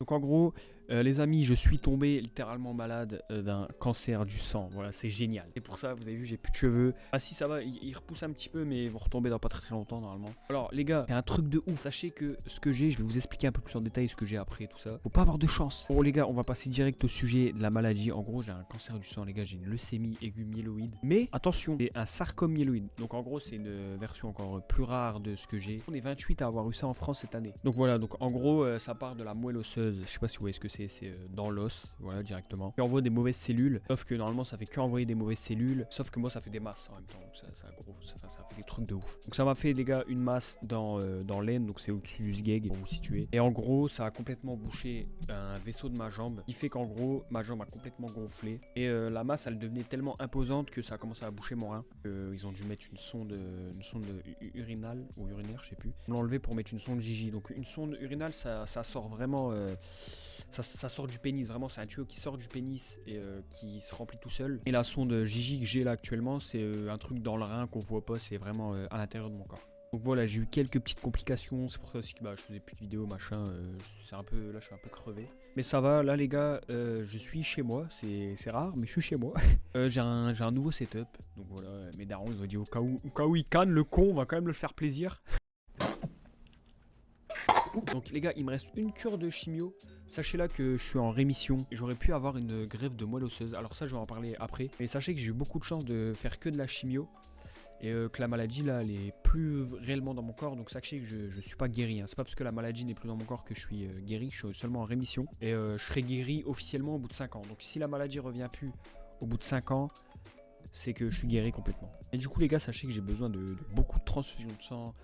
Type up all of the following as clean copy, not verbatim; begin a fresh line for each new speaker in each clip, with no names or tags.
donc en gros, les amis, je suis tombé littéralement malade d'un cancer du sang. Voilà, c'est génial. Et pour ça, vous avez vu, j'ai plus de cheveux. Ah si, ça va, il repousse un petit peu, mais ils vont retomber dans pas très longtemps normalement. Alors les gars, c'est un truc de ouf. Sachez que ce que j'ai, je vais vous expliquer un peu plus en détail ce que j'ai après tout ça. Faut pas avoir de chance. Bon les gars, on va passer direct au sujet de la maladie. En gros, j'ai un cancer du sang, les gars, j'ai une leucémie aiguë myéloïde. Mais attention, c'est un sarcome myéloïde. Donc en gros, c'est une version encore plus rare de ce que j'ai. On est 28 à avoir eu ça en France cette année. Donc voilà, donc en gros, ça part de la moelle osseuse. Je sais pas si vous voyez ce que c'est dans l'os, voilà, directement. Qui envoie des mauvaises cellules. Sauf que normalement, ça fait que envoyer des mauvaises cellules. Sauf que moi, ça fait des masses en même temps. Donc ça fait des trucs de ouf. Donc ça m'a fait, les gars, une masse dans l'aine. Donc c'est au-dessus du sgeg, pour vous situer. Et en gros, ça a complètement bouché un vaisseau de ma jambe. Qui fait qu'en gros, ma jambe a complètement gonflé. Et la masse, elle devenait tellement imposante que ça a commencé à boucher mon rein. Ils ont dû mettre une sonde urinale ou urinaire, je sais plus. On l'a enlevé pour mettre une sonde Gigi. Donc une sonde urinale, ça sort vraiment... ça sort du pénis, vraiment c'est un tuyau qui sort du pénis et qui se remplit tout seul. Et la sonde Gigi que j'ai là actuellement, c'est un truc dans le rein qu'on voit pas, c'est vraiment à l'intérieur de mon corps. Donc voilà, j'ai eu quelques petites complications, c'est pour ça aussi que je faisais plus de vidéos, machin, c'est un peu, là je suis un peu crevé. Mais ça va, là les gars, je suis chez moi, c'est rare, mais je suis chez moi. J'ai un nouveau setup, donc voilà, mes darons ils ont dit au cas où il canne, le con, on va quand même le faire plaisir. Donc les gars, il me reste une cure de chimio. Sachez là que je suis en rémission. J'aurais pu avoir une greffe de moelle osseuse. Alors ça, je vais en parler après. Mais sachez que j'ai eu beaucoup de chance de faire que de la chimio. Et que la maladie là, elle est plus réellement dans mon corps. Donc sachez que je suis pas guéri. Hein. C'est pas parce que la maladie n'est plus dans mon corps que je suis guéri. Je suis seulement en rémission. Et je serai guéri officiellement au bout de 5 ans. Donc si la maladie revient plus au bout de 5 ans, c'est que je suis guéri complètement. Et du coup les gars, sachez que j'ai besoin de beaucoup de transfusions de sang.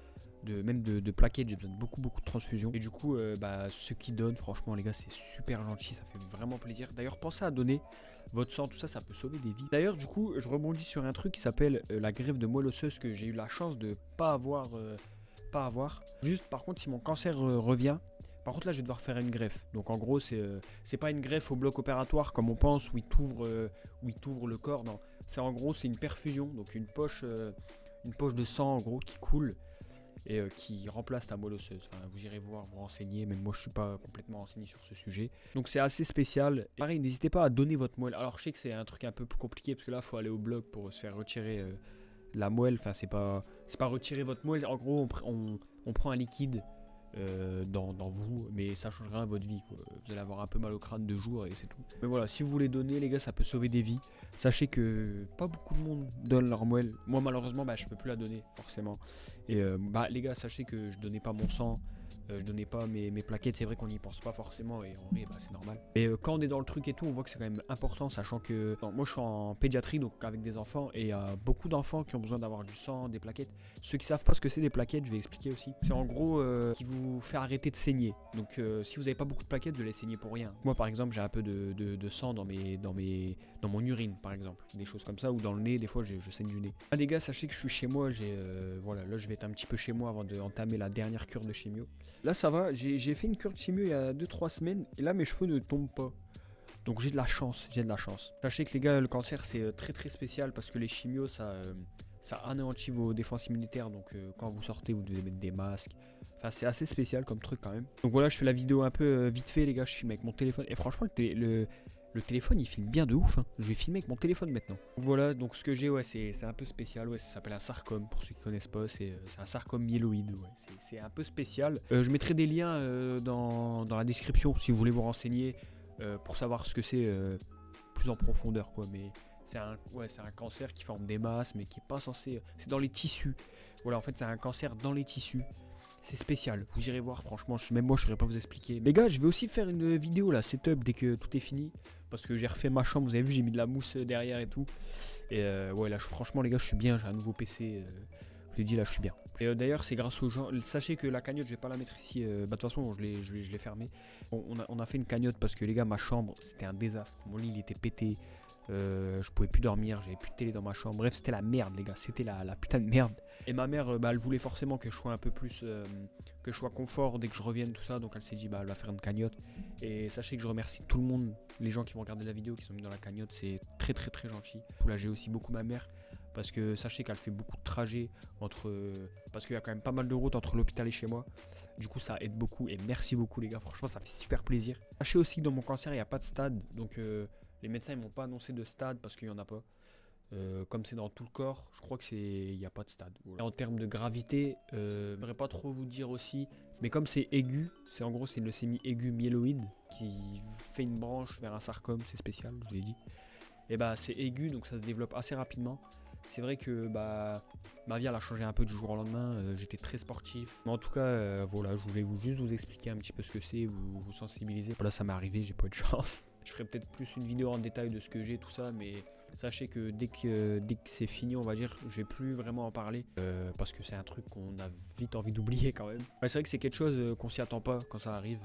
Même de plaquettes, j'ai besoin de beaucoup de transfusions. Et du coup, ceux qui donnent, franchement les gars, c'est super gentil, ça fait vraiment plaisir. D'ailleurs, pensez à donner votre sang, tout ça, ça peut sauver des vies. D'ailleurs, du coup, je rebondis sur un truc qui s'appelle la greffe de moelle osseuse que j'ai eu la chance de pas avoir. Juste, par contre, si mon cancer revient, par contre là, je vais devoir faire une greffe. Donc en gros, c'est pas une greffe au bloc opératoire comme on pense où il t'ouvre le corps. Non, c'est en gros, c'est une perfusion, donc une poche de sang en gros qui coule. Et qui remplace ta moelle osseuse. Enfin, vous irez voir, vous renseigner, même moi je suis pas complètement renseigné sur ce sujet. Donc c'est assez spécial. Pareil, n'hésitez pas à donner votre moelle. Alors je sais que c'est un truc un peu plus compliqué parce que là il faut aller au bloc pour se faire retirer la moelle. Enfin c'est pas retirer votre moelle. En gros on prend un liquide dans vous, mais ça change rien à votre vie quoi. Vous allez avoir un peu mal au crâne 2 jours et c'est tout. Mais voilà, si vous voulez donner les gars, ça peut sauver des vies. Sachez que pas beaucoup de monde donne leur moelle. Moi malheureusement je peux plus la donner forcément. Et les gars, sachez que je donnais pas mon sang, je donnais pas mes plaquettes. C'est vrai qu'on n'y pense pas forcément et en vrai c'est normal. Et quand on est dans le truc et tout, on voit que c'est quand même important, sachant que moi je suis en pédiatrie, donc avec des enfants, et il y a beaucoup d'enfants qui ont besoin d'avoir du sang, des plaquettes. Ceux qui savent pas ce que c'est des plaquettes, je vais expliquer aussi. C'est en gros qui vous fait arrêter de saigner. Donc si vous avez pas beaucoup de plaquettes, vous allez saigner pour rien. Moi par exemple, j'ai un peu de sang dans mon urine par exemple, des choses comme ça, ou dans le nez, des fois je saigne du nez. Ah les gars, sachez que je suis chez moi, voilà, là je vais être un petit peu chez moi avant d'entamer la dernière cure de chimio. Là ça va, j'ai fait une cure de chimio il y a 2-3 semaines et là mes cheveux ne tombent pas. Donc j'ai de la chance, Sachez que les gars, le cancer c'est très spécial parce que les chimios ça anéantit vos défenses immunitaires. Donc quand vous sortez, vous devez mettre des masques. Enfin c'est assez spécial comme truc quand même. Donc voilà, je fais la vidéo un peu vite fait les gars, je filme avec mon téléphone. Et franchement le téléphone il filme bien de ouf hein. Je vais filmer avec mon téléphone maintenant. Voilà, donc ce que j'ai, ouais, c'est un peu spécial. Ouais, ça s'appelle un sarcome pour ceux qui connaissent pas. C'est un sarcome myéloïde. Ouais, c'est un peu spécial. Je mettrai des liens dans la description si vous voulez vous renseigner pour savoir ce que c'est plus en profondeur quoi. Mais c'est un cancer qui forme des masses mais qui est pas censé. C'est dans les tissus. Voilà, en fait c'est un cancer dans les tissus. C'est spécial, vous irez voir, franchement, même moi je saurais pas vous expliquer. Les gars, je vais aussi faire une vidéo là, setup dès que tout est fini. Parce que j'ai refait ma chambre, vous avez vu, j'ai mis de la mousse derrière et tout. Et ouais, là, franchement, les gars, je suis bien, j'ai un nouveau PC. Je vous ai dit, là, je suis bien. Et d'ailleurs, c'est grâce aux gens. Sachez que la cagnotte, je vais pas la mettre ici. De toute façon, je l'ai fermée. On a fait une cagnotte parce que les gars, ma chambre, c'était un désastre. Mon lit, il était pété. Je pouvais plus dormir, j'avais plus de télé dans ma chambre. Bref, c'était la merde, les gars, c'était la putain de merde. Et ma mère, elle voulait forcément que je sois un peu plus, que je sois confort dès que je revienne, tout ça. Donc elle s'est dit, elle va faire une cagnotte. Et sachez que je remercie tout le monde, les gens qui vont regarder la vidéo, qui sont mis dans la cagnotte, c'est très gentil. Là, j'ai aussi beaucoup ma mère. Parce que sachez qu'elle fait beaucoup de trajets parce qu'il y a quand même pas mal de routes entre l'hôpital et chez moi. Du coup, ça aide beaucoup et merci beaucoup les gars. Franchement, ça fait super plaisir. Sachez aussi que dans mon cancer, il n'y a pas de stade. Donc les médecins ils m'ont pas annoncé de stade parce qu'il n'y en a pas. Comme c'est dans tout le corps, je crois que il n'y a pas de stade. Voilà. Et en termes de gravité, je ne pourrais pas trop vous dire aussi, mais comme c'est aigu, en gros c'est une leucémie aiguë myéloïde qui fait une branche vers un sarcome, c'est spécial, je vous l'ai dit. Et bah c'est aigu donc ça se développe assez rapidement. C'est vrai que ma vie elle a changé un peu du jour au lendemain, j'étais très sportif. Mais en tout cas voilà, je voulais juste vous expliquer un petit peu ce que c'est, vous sensibiliser. Voilà, ça m'est arrivé, j'ai pas eu de chance. Je ferai peut-être plus une vidéo en détail de ce que j'ai, tout ça, mais sachez que dès que c'est fini, on va dire, je vais plus vraiment en parler parce que c'est un truc qu'on a vite envie d'oublier quand même. Ouais, c'est vrai que c'est quelque chose qu'on s'y attend pas quand ça arrive,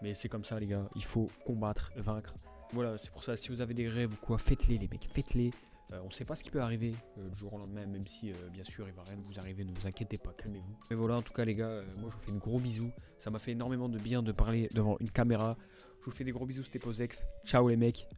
mais c'est comme ça les gars, il faut combattre, vaincre. Voilà, c'est pour ça, si vous avez des rêves ou quoi, faites-les les mecs, faites-les. On sait pas ce qui peut arriver du jour au lendemain, même si bien sûr il va rien vous arriver, ne vous inquiétez pas, calmez-vous. Mais voilà, en tout cas les gars, moi je vous fais une gros bisou. Ça m'a fait énormément de bien de parler devant une caméra. Je vous fais des gros bisous, c'était Posek. Ciao les mecs.